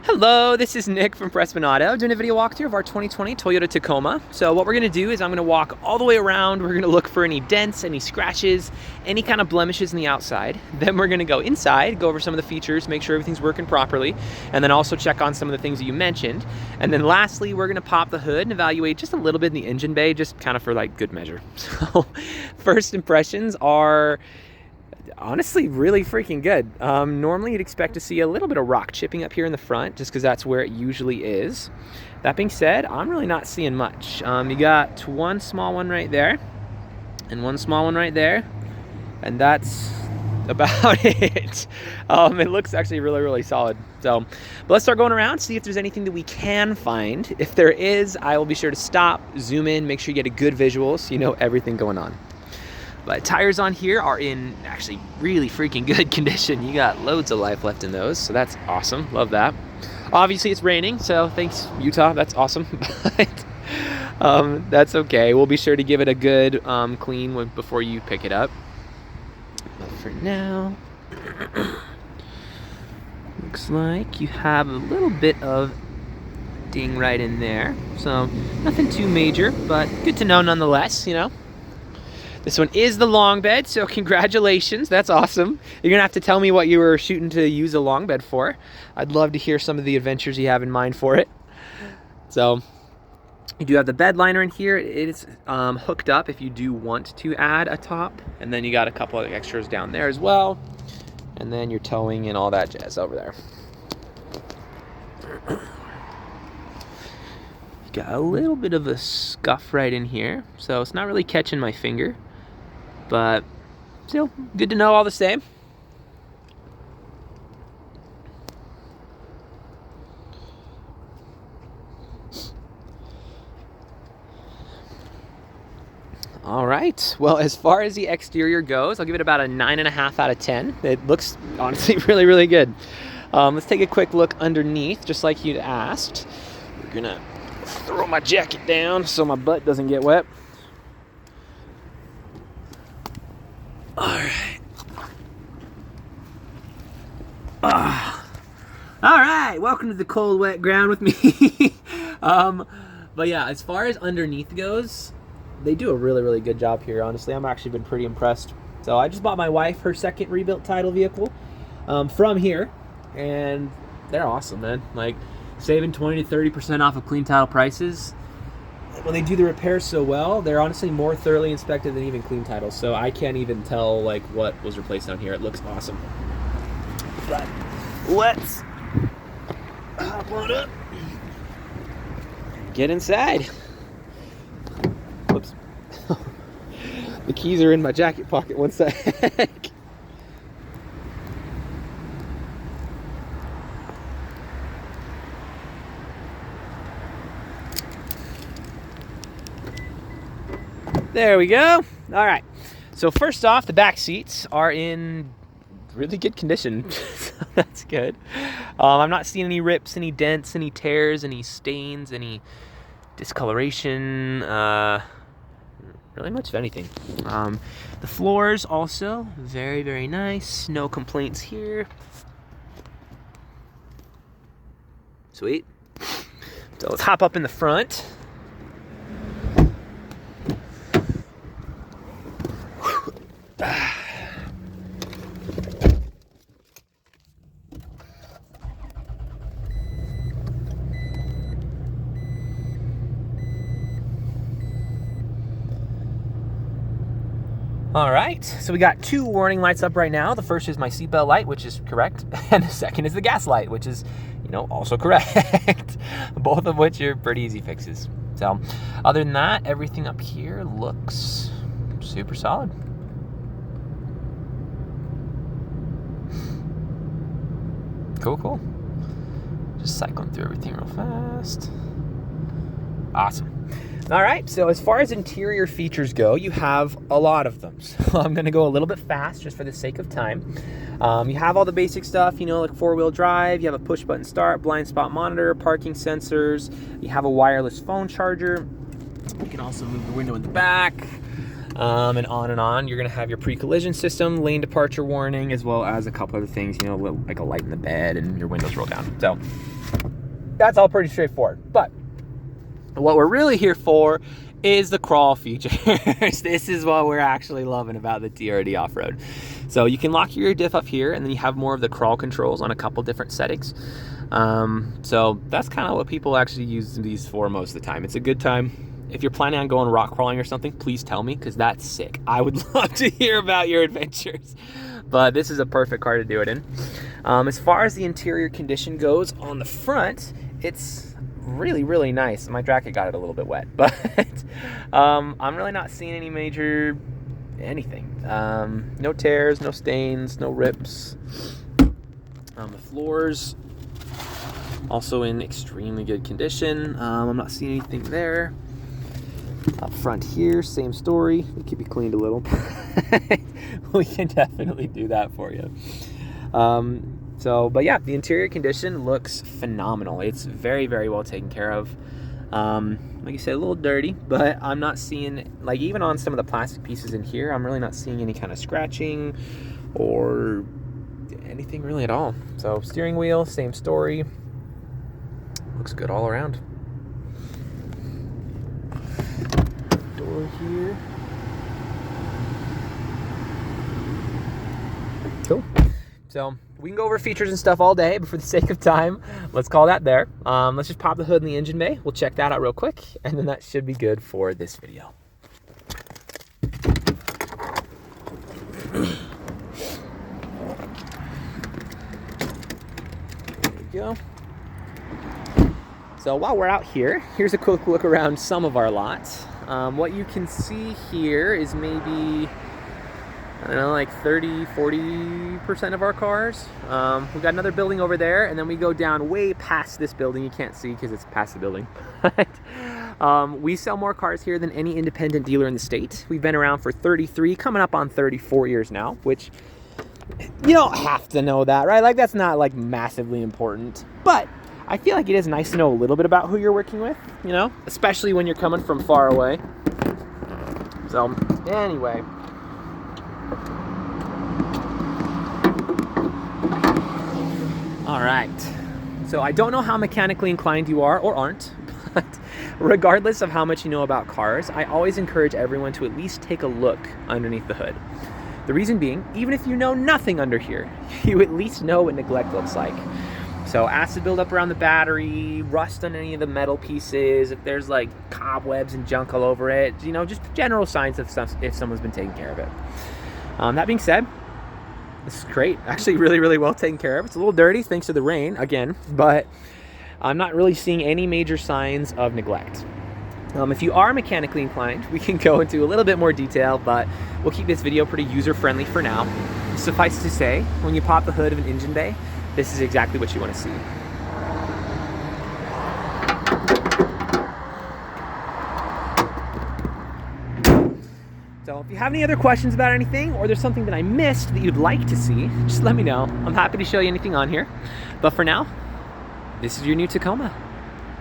Hello, this is Nick from Prestman Auto, doing a video walkthrough of our 2020 Toyota Tacoma. So what we're gonna do is I'm gonna walk all the way around. We're gonna look for any dents, any scratches, any kind of blemishes in the outside. Then we're gonna go inside, go over some of the features, make sure everything's working properly, and then also check on some of the things that you mentioned. And then lastly, we're gonna pop the hood and evaluate just a little bit in the engine bay, just kind of for like good measure. So first impressions are honestly really freaking good. Normally you'd expect to see a little bit of rock chipping up here in the front just because that's where it usually is. That being said, I'm really not seeing much. You got one small one right there and one small one right there, and that's about it. It looks actually really solid. So but let's start going around, see if there's anything that we can find. If there is, I will be sure to stop, zoom in, make sure you get a good visual so you know everything going on. But tires on here are in actually really freaking good condition. You got loads of life left in those, so that's awesome. Love that. Obviously it's raining, so thanks Utah, that's awesome. But that's okay. We'll be sure to give it a good clean before you pick it up. But for now, looks like you have a little bit of ding right in there. So nothing too major, but good to know nonetheless, you know. This one is the long bed, so congratulations, that's awesome. You're gonna have to tell me what you were shooting to use a long bed for. I'd love to hear some of the adventures you have in mind for it. So, you do have the bed liner in here. It is hooked up if you do want to add a top. And then you got a couple of extras down there as well. And then your towing and all that jazz over there. Got a little bit of a scuff right in here, so it's not really catching my finger, but still good to know all the same. All right, well, as far as the exterior goes, I'll give it about a 9.5 out of 10. It looks honestly really good. Let's take a quick look underneath, just like you'd asked. We're gonna throw my jacket down so my butt doesn't get wet. All right. All right, welcome to the cold, wet ground with me. But yeah, as far as underneath goes, they do a really good job here. Honestly, I'm actually been pretty impressed. So I just bought my wife her second rebuilt title vehicle from here, and they're awesome, man. Like, saving 20 to 30% off of clean title prices. When they do the repairs so well, they're honestly more thoroughly inspected than even clean titles. So I can't even tell like what was replaced down here. It looks awesome. But let's hop on up. Get inside. Whoops. The keys are in my jacket pocket. One sec. There we go. All right. So first off, the back seats are in really good condition. So that's good. I'm not seeing any rips, any dents, any tears, any stains, any discoloration, really much of anything. The floors also very nice. No complaints here. Sweet. So let's hop up in the front. All right, so we got two warning lights up right now. The first is my seatbelt light, which is correct, and the second is the gas light, which is, you know, also correct. Both of which are pretty easy fixes. So, other than that, everything up here looks super solid. Cool. Just cycling through everything real fast. Awesome. All right, so as far as interior features go, you have a lot of them. So I'm gonna go a little bit fast just for the sake of time. You have all the basic stuff, you know, like 4-wheel drive, you have a push button start, blind spot monitor, parking sensors, you have a wireless phone charger. You can also move the window in the back, and on and on. You're gonna have your pre-collision system, lane departure warning, as well as a couple other things, you know, like a light in the bed and your windows roll down. So that's all pretty straightforward. But what we're really here for is the crawl features. This is what we're actually loving about the TRD off-road. So you can lock your diff up here, and then you have more of the crawl controls on a couple different settings. So that's kind of what people actually use these for most of the time. It's a good time. If you're planning on going rock crawling or something, please tell me, because that's sick. I would love to hear about your adventures. But this is a perfect car to do it in. As far as the interior condition goes, on the front, it's really, really nice. My jacket got it a little bit wet, but I'm really not seeing any major anything. No tears, no stains, no rips. The floors also in extremely good condition. I'm not seeing anything there. Up front here, same story. It could be cleaned a little. We can definitely do that for you. But yeah, the interior condition looks phenomenal. It's very, very well taken care of. Like you said, a little dirty, but I'm not seeing, like, even on some of the plastic pieces in here, I'm really not seeing any kind of scratching or anything really at all. So steering wheel, same story. Looks good all around. Door here. Cool. So we can go over features and stuff all day, but for the sake of time, let's call that there. Let's just pop the hood in the engine bay. We'll check that out real quick, and then that should be good for this video. There we go. So while we're out here, here's a quick look around some of our lots. What you can see here is maybe, I don't know, like 30-40% of our cars. We've got another building over there, and then we go down way past this building. You can't see because it's past the building. We sell more cars here than any independent dealer in the state. We've been around for 33, coming up on 34 years now, which you don't have to know that, right? Like, that's not like massively important, but I feel like it is nice to know a little bit about who you're working with, you know, especially when you're coming from far away. So anyway, all right. So I don't know how mechanically inclined you are or aren't, but regardless of how much you know about cars, I always encourage everyone to at least take a look underneath the hood. The reason being, even if you know nothing under here, you at least know what neglect looks like. So acid buildup around the battery, rust on any of the metal pieces, if there's like cobwebs and junk all over it, you know, just general signs of stuff if someone's been taking care of it. That being said, this is great. Actually really, really well taken care of. It's a little dirty thanks to the rain, again, but I'm not really seeing any major signs of neglect. If you are mechanically inclined, we can go into a little bit more detail, but we'll keep this video pretty user-friendly for now. Suffice to say, when you pop the hood of an engine bay, this is exactly what you want to see. So if you have any other questions about anything, or there's something that I missed that you'd like to see, just let me know. I'm happy to show you anything on here. But for now, this is your new Tacoma.